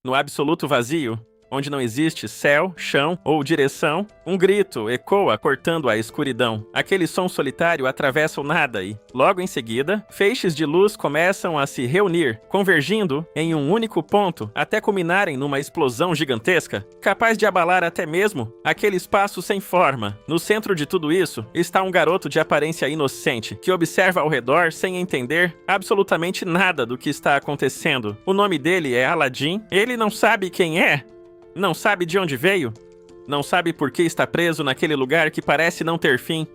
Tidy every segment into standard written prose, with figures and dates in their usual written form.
no absoluto vazio, onde não existe céu, chão ou direção, um grito ecoa cortando a escuridão. Aquele som solitário atravessa o nada e, logo em seguida, feixes de luz começam a se reunir, convergindo em um único ponto até culminarem numa explosão gigantesca, capaz de abalar até mesmo aquele espaço sem forma. No centro de tudo isso está um garoto de aparência inocente, que observa ao redor sem entender absolutamente nada do que está acontecendo. O nome dele é Aladdin. Ele não sabe quem é. Não sabe de onde veio? Não sabe por que está preso naquele lugar que parece não ter fim?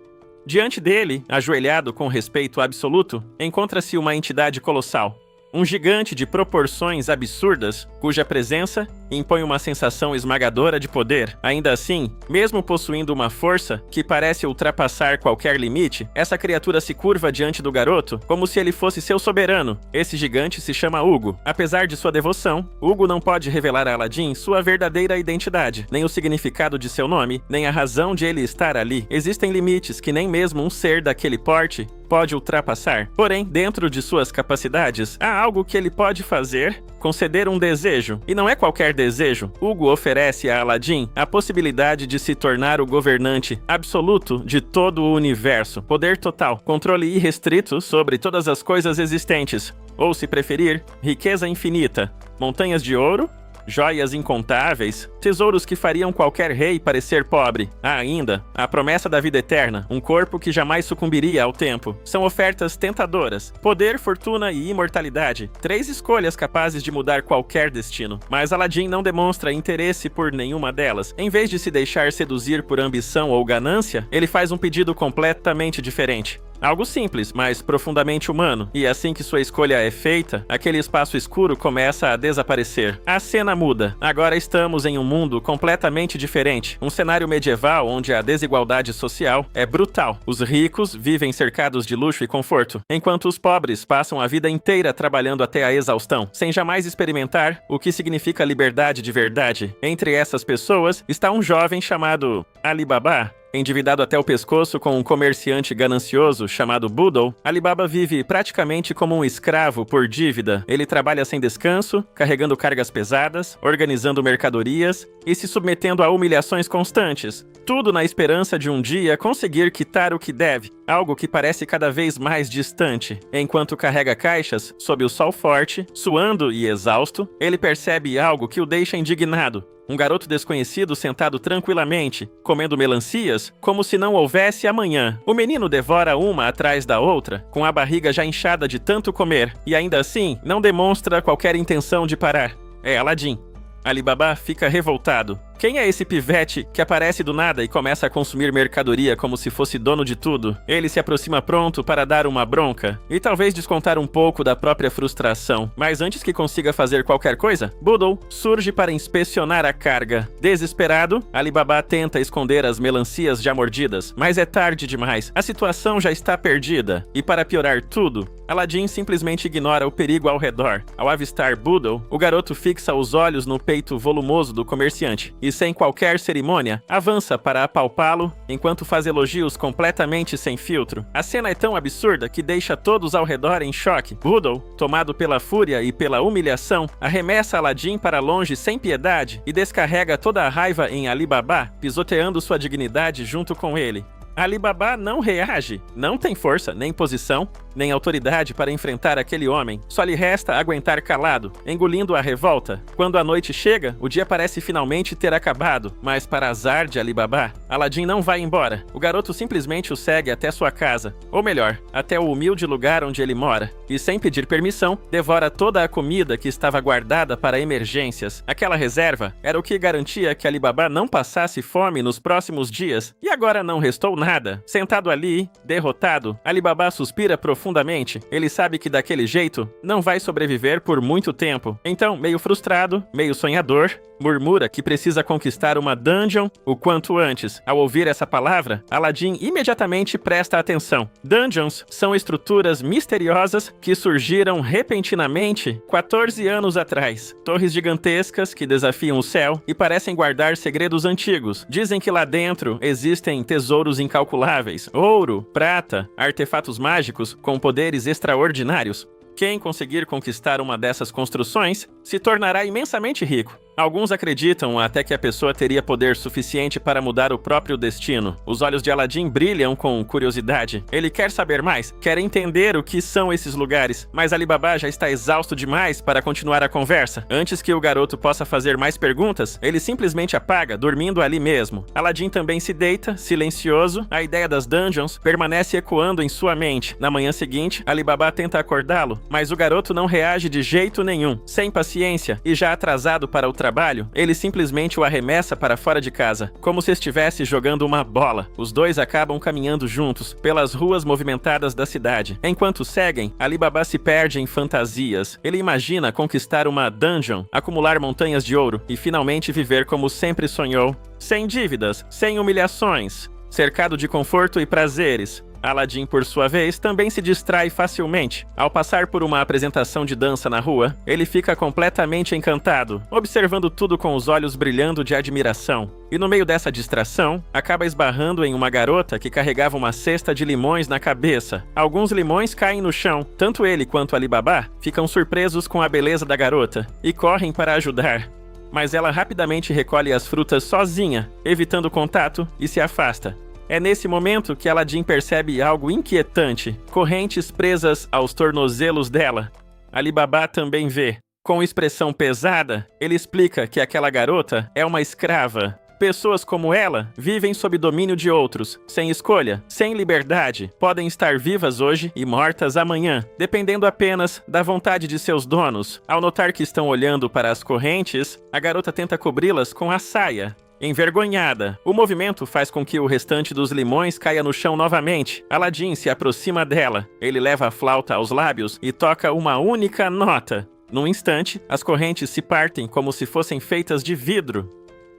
Diante dele, ajoelhado com respeito absoluto, encontra-se uma entidade colossal. Um gigante de proporções absurdas, cuja presença impõe uma sensação esmagadora de poder. Ainda assim, mesmo possuindo uma força que parece ultrapassar qualquer limite, essa criatura se curva diante do garoto como se ele fosse seu soberano. Esse gigante se chama Hugo. Apesar de sua devoção, Hugo não pode revelar a Aladdin sua verdadeira identidade, nem o significado de seu nome, nem a razão de ele estar ali. Existem limites que nem mesmo um ser daquele porte pode ultrapassar. Porém, dentro de suas capacidades, há algo que ele pode fazer: conceder um desejo. E não é qualquer desejo. Hugo oferece a Aladdin a possibilidade de se tornar o governante absoluto de todo o universo. Poder total, controle irrestrito sobre todas as coisas existentes. Ou, se preferir, riqueza infinita, montanhas de ouro, joias incontáveis, tesouros que fariam qualquer rei parecer pobre. Há ainda a promessa da vida eterna, um corpo que jamais sucumbiria ao tempo. São ofertas tentadoras: poder, fortuna e imortalidade. 3 escolhas capazes de mudar qualquer destino. Mas Aladdin não demonstra interesse por nenhuma delas. Em vez de se deixar seduzir por ambição ou ganância, ele faz um pedido completamente diferente. Algo simples, mas profundamente humano. E assim que sua escolha é feita, aquele espaço escuro começa a desaparecer. A cena muda. Agora estamos em um mundo completamente diferente. Um cenário medieval onde a desigualdade social é brutal. Os ricos vivem cercados de luxo e conforto, enquanto os pobres passam a vida inteira trabalhando até a exaustão, sem jamais experimentar o que significa liberdade de verdade. Entre essas pessoas está um jovem chamado Ali Baba. Endividado até o pescoço com um comerciante ganancioso chamado Boodle, Ali Baba vive praticamente como um escravo por dívida. Ele trabalha sem descanso, carregando cargas pesadas, organizando mercadorias e se submetendo a humilhações constantes. Tudo na esperança de um dia conseguir quitar o que deve, algo que parece cada vez mais distante. Enquanto carrega caixas sob o sol forte, suando e exausto, ele percebe algo que o deixa indignado. Um garoto desconhecido sentado tranquilamente, comendo melancias, como se não houvesse amanhã. O menino devora uma atrás da outra, com a barriga já inchada de tanto comer, e ainda assim não demonstra qualquer intenção de parar. É Aladdin. Ali Baba fica revoltado. Quem é esse pivete que aparece do nada e começa a consumir mercadoria como se fosse dono de tudo? Ele se aproxima pronto para dar uma bronca e talvez descontar um pouco da própria frustração. Mas antes que consiga fazer qualquer coisa, Boodle surge para inspecionar a carga. Desesperado, Ali Baba tenta esconder as melancias já mordidas, mas é tarde demais. A situação já está perdida. E para piorar tudo, Aladdin simplesmente ignora o perigo ao redor. Ao avistar Boodle, o garoto fixa os olhos no peito volumoso do comerciante e, sem qualquer cerimônia, avança para apalpá-lo enquanto faz elogios completamente sem filtro. A cena é tão absurda que deixa todos ao redor em choque. Boodle, tomado pela fúria e pela humilhação, arremessa Aladdin para longe sem piedade e descarrega toda a raiva em Ali Baba, pisoteando sua dignidade junto com ele. Ali Baba não reage, não tem força, nem posição, nem autoridade para enfrentar aquele homem. Só lhe resta aguentar calado, engolindo a revolta. Quando a noite chega, o dia parece finalmente ter acabado, mas para azar de Ali Baba, Aladdin não vai embora. O garoto simplesmente o segue até sua casa, ou melhor, até o humilde lugar onde ele mora, e sem pedir permissão, devora toda a comida que estava guardada para emergências. Aquela reserva era o que garantia que Ali Baba não passasse fome nos próximos dias, e agora não restou nada. Sentado ali, derrotado, Ali Baba suspira profundamente. Ele sabe que daquele jeito não vai sobreviver por muito tempo. Então, meio frustrado, meio sonhador, murmura que precisa conquistar uma dungeon o quanto antes. Ao ouvir essa palavra, Aladdin imediatamente presta atenção. Dungeons são estruturas misteriosas que surgiram repentinamente 14 anos atrás. Torres gigantescas que desafiam o céu e parecem guardar segredos antigos. Dizem que lá dentro existem tesouros incalculáveis, ouro, prata, artefatos mágicos com poderes extraordinários. Quem conseguir conquistar uma dessas construções se tornará imensamente rico. Alguns acreditam até que a pessoa teria poder suficiente para mudar o próprio destino. Os olhos de Aladim brilham com curiosidade. Ele quer saber mais, quer entender o que são esses lugares, mas Ali Baba já está exausto demais para continuar a conversa. Antes que o garoto possa fazer mais perguntas, ele simplesmente apaga, dormindo ali mesmo. Aladim também se deita, silencioso. A ideia das dungeons permanece ecoando em sua mente. Na manhã seguinte, Ali Baba tenta acordá-lo, mas o garoto não reage de jeito nenhum. Sem paciência e já atrasado para o trabalho, ele simplesmente o arremessa para fora de casa, como se estivesse jogando uma bola. Os dois acabam caminhando juntos pelas ruas movimentadas da cidade. Enquanto seguem, Ali Baba se perde em fantasias. Ele imagina conquistar uma dungeon, acumular montanhas de ouro e finalmente viver como sempre sonhou, sem dívidas, sem humilhações, cercado de conforto e prazeres. Aladim, por sua vez, também se distrai facilmente. Ao passar por uma apresentação de dança na rua, ele fica completamente encantado, observando tudo com os olhos brilhando de admiração. E no meio dessa distração, acaba esbarrando em uma garota que carregava uma cesta de limões na cabeça. Alguns limões caem no chão. Tanto ele quanto Ali Baba ficam surpresos com a beleza da garota e correm para ajudar. Mas ela rapidamente recolhe as frutas sozinha, evitando contato, e se afasta. É nesse momento que Aladim percebe algo inquietante, correntes presas aos tornozelos dela. Ali Baba também vê. Com expressão pesada, ele explica que aquela garota é uma escrava. Pessoas como ela vivem sob domínio de outros, sem escolha, sem liberdade. Podem estar vivas hoje e mortas amanhã, dependendo apenas da vontade de seus donos. Ao notar que estão olhando para as correntes, a garota tenta cobri-las com a saia. Envergonhada, o movimento faz com que o restante dos limões caia no chão novamente. Aladim se aproxima dela. Ele leva a flauta aos lábios e toca uma única nota. Num instante, as correntes se partem como se fossem feitas de vidro.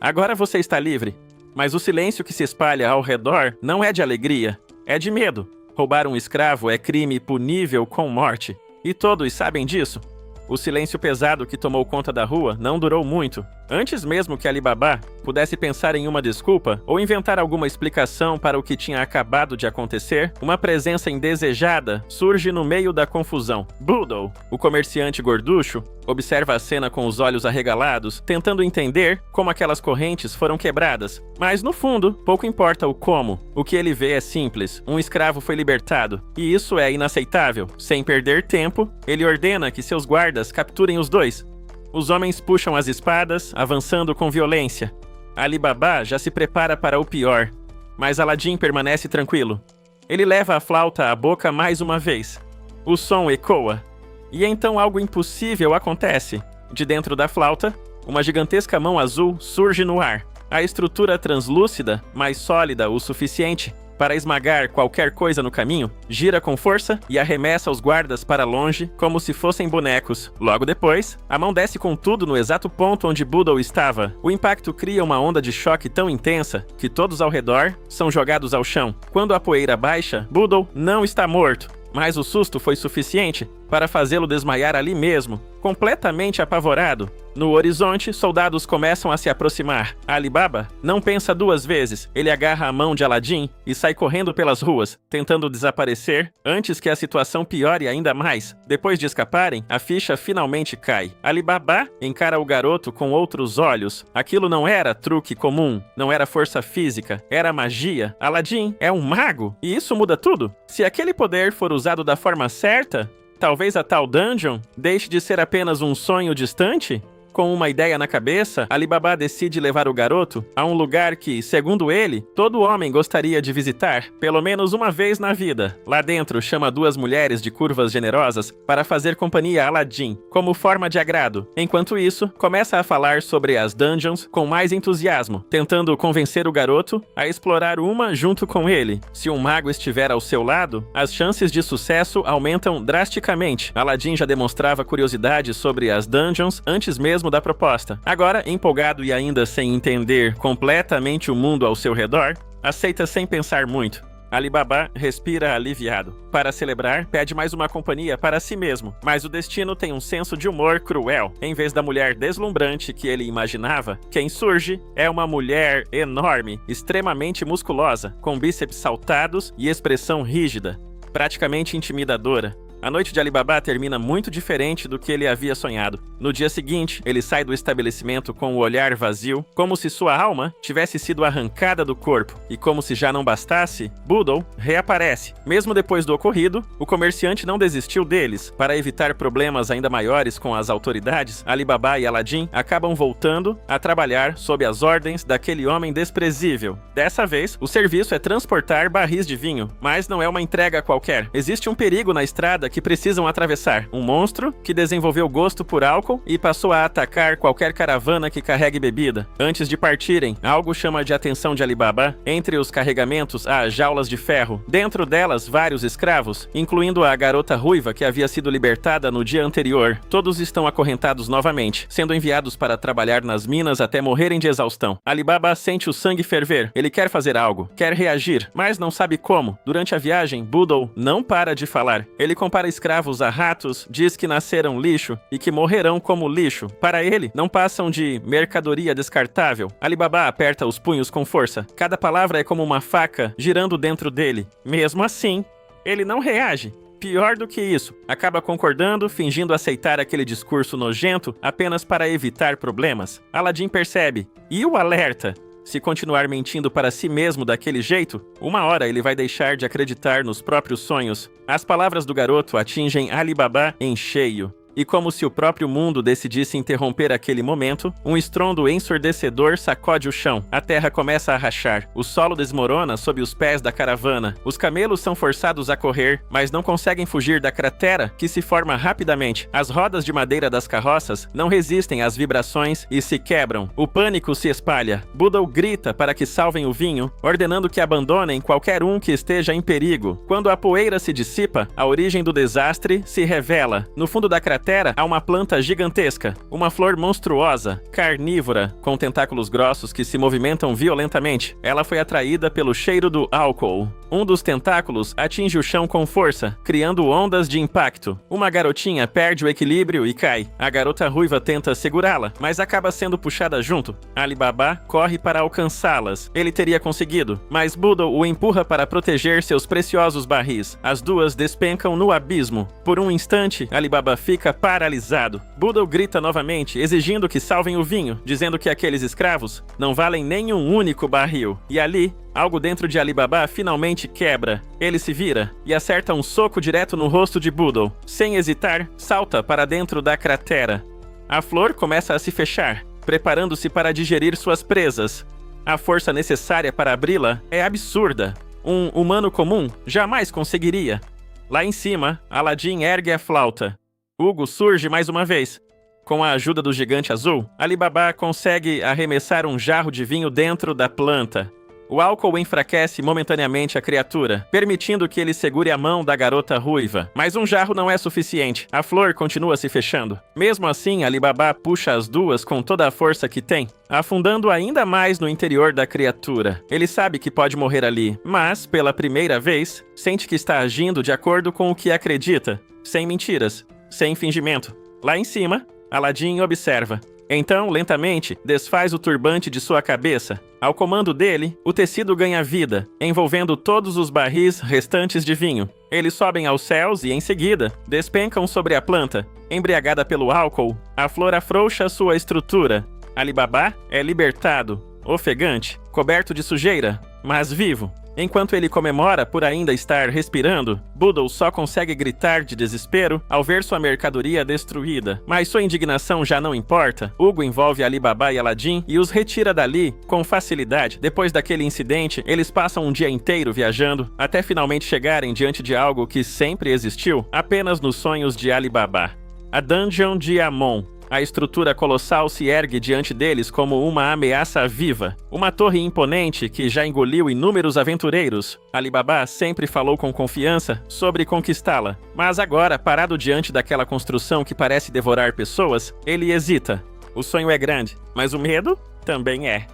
Agora você está livre. Mas o silêncio que se espalha ao redor não é de alegria, é de medo. Roubar um escravo é crime punível com morte. E todos sabem disso. O silêncio pesado que tomou conta da rua não durou muito. Antes mesmo que Ali Baba pudesse pensar em uma desculpa ou inventar alguma explicação para o que tinha acabado de acontecer, uma presença indesejada surge no meio da confusão. Boodle, o comerciante gorducho, observa a cena com os olhos arregalados, tentando entender como aquelas correntes foram quebradas. Mas, no fundo, pouco importa o como. O que ele vê é simples. Um escravo foi libertado. E isso é inaceitável. Sem perder tempo, ele ordena que seus guardas capturem os dois. Os homens puxam as espadas, avançando com violência. Ali Baba já se prepara para o pior, mas Aladim permanece tranquilo. Ele leva a flauta à boca mais uma vez. O som ecoa. E então algo impossível acontece. De dentro da flauta, uma gigantesca mão azul surge no ar. A estrutura translúcida, mas sólida o suficiente para esmagar qualquer coisa no caminho, gira com força e arremessa os guardas para longe como se fossem bonecos. Logo depois, a mão desce com tudo no exato ponto onde Boodle estava. O impacto cria uma onda de choque tão intensa que todos ao redor são jogados ao chão. Quando a poeira baixa, Boodle não está morto, mas o susto foi suficiente para fazê-lo desmaiar ali mesmo, completamente apavorado. No horizonte, soldados começam a se aproximar. Ali Baba não pensa duas vezes. Ele agarra a mão de Aladim e sai correndo pelas ruas, tentando desaparecer antes que a situação piore ainda mais. Depois de escaparem, a ficha finalmente cai. Ali Baba encara o garoto com outros olhos. Aquilo não era truque comum, não era força física, era magia. Aladim é um mago, e isso muda tudo. Se aquele poder for usado da forma certa, talvez a tal dungeon deixe de ser apenas um sonho distante? Com uma ideia na cabeça, Ali Baba decide levar o garoto a um lugar que, segundo ele, todo homem gostaria de visitar, pelo menos uma vez na vida. Lá dentro, chama duas mulheres de curvas generosas para fazer companhia a Aladim, como forma de agrado. Enquanto isso, começa a falar sobre as dungeons com mais entusiasmo, tentando convencer o garoto a explorar uma junto com ele. Se um mago estiver ao seu lado, as chances de sucesso aumentam drasticamente. Aladim já demonstrava curiosidade sobre as dungeons antes mesmo da proposta. Agora, empolgado e ainda sem entender completamente o mundo ao seu redor, aceita sem pensar muito. Ali Baba respira aliviado. Para celebrar, pede mais uma companhia para si mesmo, mas o destino tem um senso de humor cruel. Em vez da mulher deslumbrante que ele imaginava, quem surge é uma mulher enorme, extremamente musculosa, com bíceps saltados e expressão rígida, praticamente intimidadora. A noite de Ali Baba termina muito diferente do que ele havia sonhado. No dia seguinte, ele sai do estabelecimento com o olhar vazio, como se sua alma tivesse sido arrancada do corpo. E como se já não bastasse, Boodle reaparece. Mesmo depois do ocorrido, o comerciante não desistiu deles. Para evitar problemas ainda maiores com as autoridades, Ali Baba e Aladdin acabam voltando a trabalhar sob as ordens daquele homem desprezível. Dessa vez, o serviço é transportar barris de vinho, mas não é uma entrega qualquer. Existe um perigo na estrada que precisam atravessar. Um monstro que desenvolveu gosto por álcool e passou a atacar qualquer caravana que carregue bebida. Antes de partirem, algo chama de atenção de Ali Baba. Entre os carregamentos há jaulas de ferro. Dentro delas, vários escravos, incluindo a garota ruiva que havia sido libertada no dia anterior. Todos estão acorrentados novamente, sendo enviados para trabalhar nas minas até morrerem de exaustão. Ali Baba sente o sangue ferver. Ele quer fazer algo, quer reagir, mas não sabe como. Durante a viagem, Boodle não para de falar. Ele compara escravos a ratos, diz que nasceram lixo e que morrerão como lixo. Para ele, não passam de mercadoria descartável. Ali Baba aperta os punhos com força. Cada palavra é como uma faca girando dentro dele. Mesmo assim, ele não reage. Pior do que isso, acaba concordando, fingindo aceitar aquele discurso nojento apenas para evitar problemas. Aladdin percebe e o alerta. Se continuar mentindo para si mesmo daquele jeito, uma hora ele vai deixar de acreditar nos próprios sonhos. As palavras do garoto atingem Ali Baba em cheio. E como se o próprio mundo decidisse interromper aquele momento, um estrondo ensurdecedor sacode o chão. A terra começa a rachar. O solo desmorona sob os pés da caravana. Os camelos são forçados a correr, mas não conseguem fugir da cratera que se forma rapidamente. As rodas de madeira das carroças não resistem às vibrações e se quebram. O pânico se espalha. Boodle grita para que salvem o vinho, ordenando que abandonem qualquer um que esteja em perigo. Quando a poeira se dissipa, a origem do desastre se revela. No fundo da cratera há uma planta gigantesca, uma flor monstruosa, carnívora, com tentáculos grossos que se movimentam violentamente. Ela foi atraída pelo cheiro do álcool. Um dos tentáculos atinge o chão com força, criando ondas de impacto. Uma garotinha perde o equilíbrio e cai. A garota ruiva tenta segurá-la, mas acaba sendo puxada junto. Ali Baba corre para alcançá-las. Ele teria conseguido, mas Boodle o empurra para proteger seus preciosos barris. As duas despencam no abismo. Por um instante, Ali Baba fica paralisado. Boodle grita novamente, exigindo que salvem o vinho, dizendo que aqueles escravos não valem nem um único barril. E ali, algo dentro de Ali Baba finalmente quebra. Ele se vira e acerta um soco direto no rosto de Boodle. Sem hesitar, salta para dentro da cratera. A flor começa a se fechar, preparando-se para digerir suas presas. A força necessária para abri-la é absurda. Um humano comum jamais conseguiria. Lá em cima, Aladdin ergue a flauta. Hugo surge mais uma vez. Com a ajuda do gigante azul, Ali Baba consegue arremessar um jarro de vinho dentro da planta. O álcool enfraquece momentaneamente a criatura, permitindo que ele segure a mão da garota ruiva. Mas um jarro não é suficiente. A flor continua se fechando. Mesmo assim, Ali Baba puxa as duas com toda a força que tem, afundando ainda mais no interior da criatura. Ele sabe que pode morrer ali, mas, pela primeira vez, sente que está agindo de acordo com o que acredita, sem mentiras, sem fingimento. Lá em cima, Aladdin observa. Então, lentamente, desfaz o turbante de sua cabeça. Ao comando dele, o tecido ganha vida, envolvendo todos os barris restantes de vinho. Eles sobem aos céus e, em seguida, despencam sobre a planta. Embriagada pelo álcool, a flor afrouxa sua estrutura. Ali Baba é libertado, ofegante, coberto de sujeira, mas vivo. Enquanto ele comemora por ainda estar respirando, Boodle só consegue gritar de desespero ao ver sua mercadoria destruída. Mas sua indignação já não importa. Hugo envolve Ali Baba e Aladdin e os retira dali com facilidade. Depois daquele incidente, eles passam um dia inteiro viajando, até finalmente chegarem diante de algo que sempre existiu, apenas nos sonhos de Ali Baba. A Dungeon de Amon. A estrutura colossal se ergue diante deles como uma ameaça viva. Uma torre imponente que já engoliu inúmeros aventureiros. Ali Baba sempre falou com confiança sobre conquistá-la. Mas agora, parado diante daquela construção que parece devorar pessoas, ele hesita. O sonho é grande, mas o medo também é.